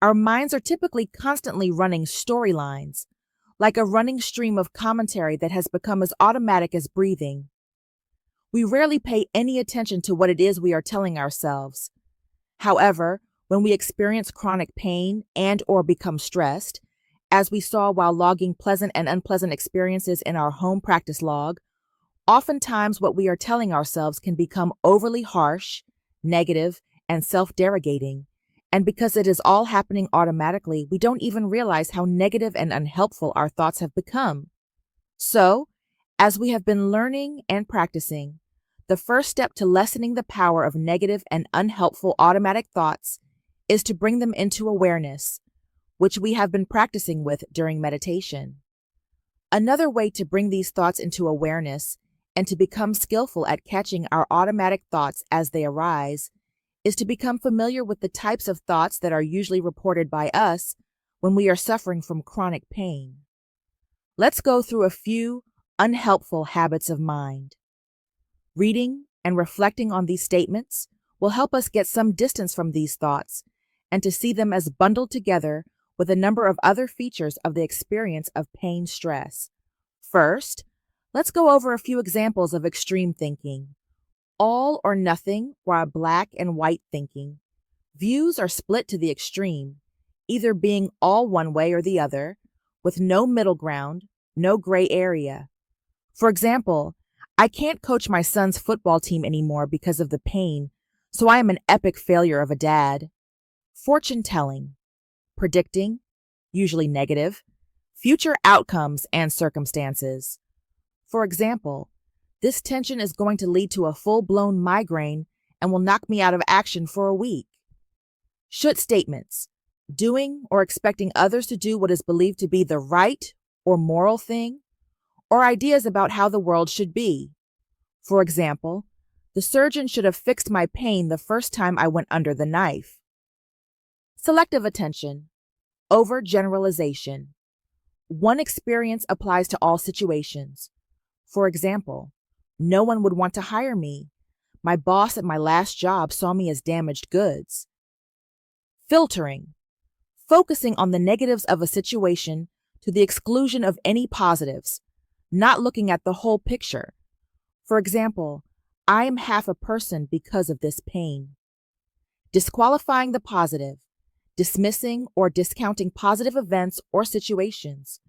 Our minds are typically constantly running storylines, like a running stream of commentary that has become as automatic as breathing. We rarely pay any attention to what it is we are telling ourselves. However, when we experience chronic pain and or become stressed, as we saw while logging pleasant and unpleasant experiences in our home practice log, oftentimes what we are telling ourselves can become overly harsh, negative, and self-derogating. And because it is all happening automatically, we don't even realize how negative and unhelpful our thoughts have become. So, as we have been learning and practicing, the first step to lessening the power of negative and unhelpful automatic thoughts is to bring them into awareness, which we have been practicing with during meditation. Another way to bring these thoughts into awareness and to become skillful at catching our automatic thoughts as they arise is to become familiar with the types of thoughts that are usually reported by us when we are suffering from chronic pain. Let's go through a few unhelpful habits of mind. Reading and reflecting on these statements will help us get some distance from these thoughts and to see them as bundled together with a number of other features of the experience of pain stress. First, let's go over a few examples of extreme thinking. All or nothing or black and white thinking. Views are split to the extreme, either being all one way or the other, with no middle ground, no gray area. For example, I can't coach my son's football team anymore because of the pain, so I am an epic failure of a dad. Fortune telling, predicting, usually negative, future outcomes and circumstances. For example, this tension is going to lead to a full-blown migraine and will knock me out of action for a week. Should statements, doing or expecting others to do what is believed to be the right or moral thing, or ideas about how the world should be. For example, the surgeon should have fixed my pain the first time I went under the knife. Selective attention, overgeneralization. One experience applies to all situations. For example, no one would want to hire me. My boss at my last job saw me as damaged goods. Filtering, focusing on the negatives of a situation to the exclusion of any positives, not looking at the whole picture. For example, I am half a person because of this pain. Disqualifying the positive, dismissing or discounting positive events or situations.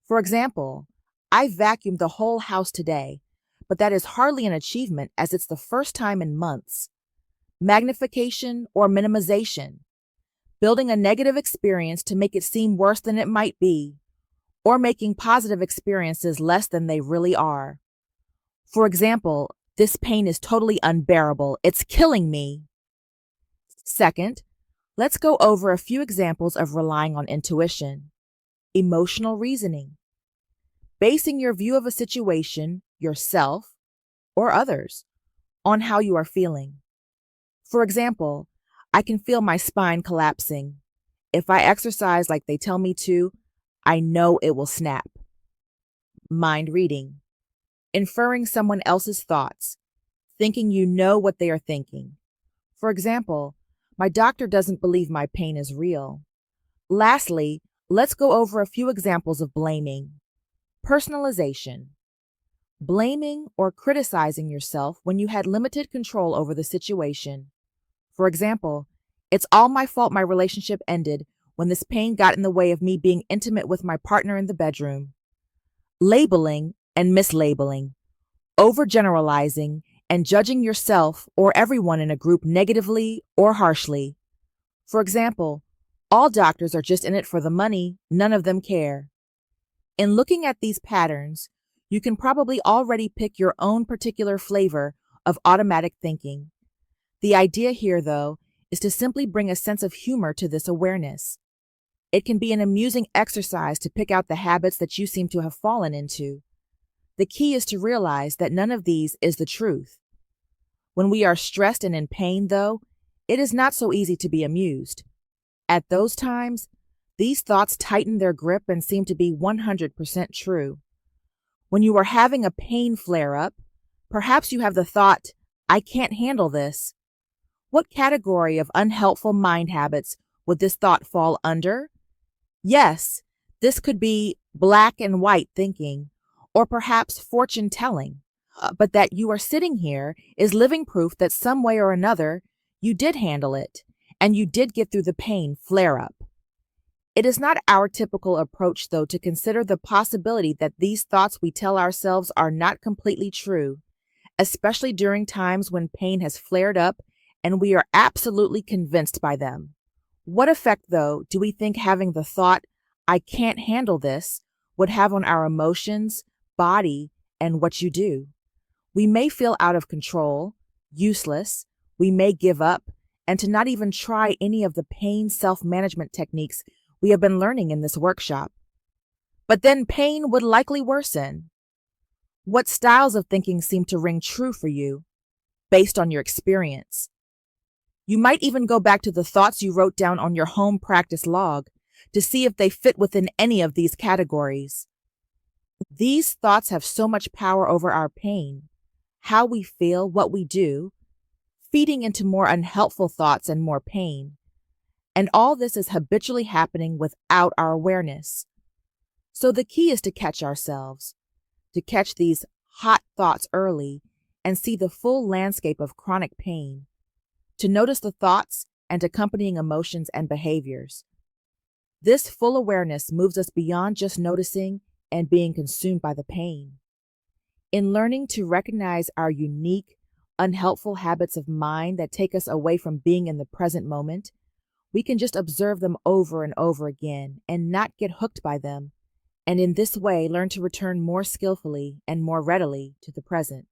For example, I vacuumed the whole house today, but that is hardly an achievement as it's the first time in months. Magnification or minimization, building a negative experience to make it seem worse than it might be, or making positive experiences less than they really are. For example, this pain is totally unbearable. It's killing me. Second, let's go over a few examples of relying on intuition. Emotional reasoning, basing your view of a situation, yourself, or others, on how you are feeling. For example, I can feel my spine collapsing. If I exercise like they tell me to, I know it will snap. Mind reading, inferring someone else's thoughts, thinking you know what they are thinking. For example, my doctor doesn't believe my pain is real. Lastly, let's go over a few examples of blaming. Personalization, blaming or criticizing yourself when you had limited control over the situation. For example, it's all my fault my relationship ended when this pain got in the way of me being intimate with my partner in the bedroom. Labeling and mislabeling, overgeneralizing and judging yourself or everyone in a group negatively or harshly. For example, all doctors are just in it for the money, none of them care. In looking at these patterns, you can probably already pick your own particular flavor of automatic thinking. The idea here, though, is to simply bring a sense of humor to this awareness. It can be an amusing exercise to pick out the habits that you seem to have fallen into. The key is to realize that none of these is the truth. When we are stressed and in pain, though, it is not so easy to be amused. At those times, these thoughts tighten their grip and seem to be 100% true. When you are having a pain flare-up, perhaps you have the thought, I can't handle this. What category of unhelpful mind habits would this thought fall under? Yes, this could be black and white thinking, or perhaps fortune telling. But that you are sitting here is living proof that some way or another you did handle it, and you did get through the pain flare up. It is not our typical approach, though, to consider the possibility that these thoughts we tell ourselves are not completely true, especially during times when pain has flared up and we are absolutely convinced by them. What effect, though, do we think having the thought, I can't handle this, would have on our emotions, body, and what you do? We may feel out of control, useless, we may give up, and to not even try any of the pain self-management techniques we have been learning in this workshop. But then pain would likely worsen. What styles of thinking seem to ring true for you, based on your experience? You might even go back to the thoughts you wrote down on your home practice log to see if they fit within any of these categories. These thoughts have so much power over our pain, how we feel, what we do, feeding into more unhelpful thoughts and more pain. And all this is habitually happening without our awareness. So the key is to catch ourselves, to catch these hot thoughts early and see the full landscape of chronic pain, to notice the thoughts and accompanying emotions and behaviors. This full awareness moves us beyond just noticing and being consumed by the pain. In learning to recognize our unique, unhelpful habits of mind that take us away from being in the present moment, we can just observe them over and over again and not get hooked by them, and in this way learn to return more skillfully and more readily to the present.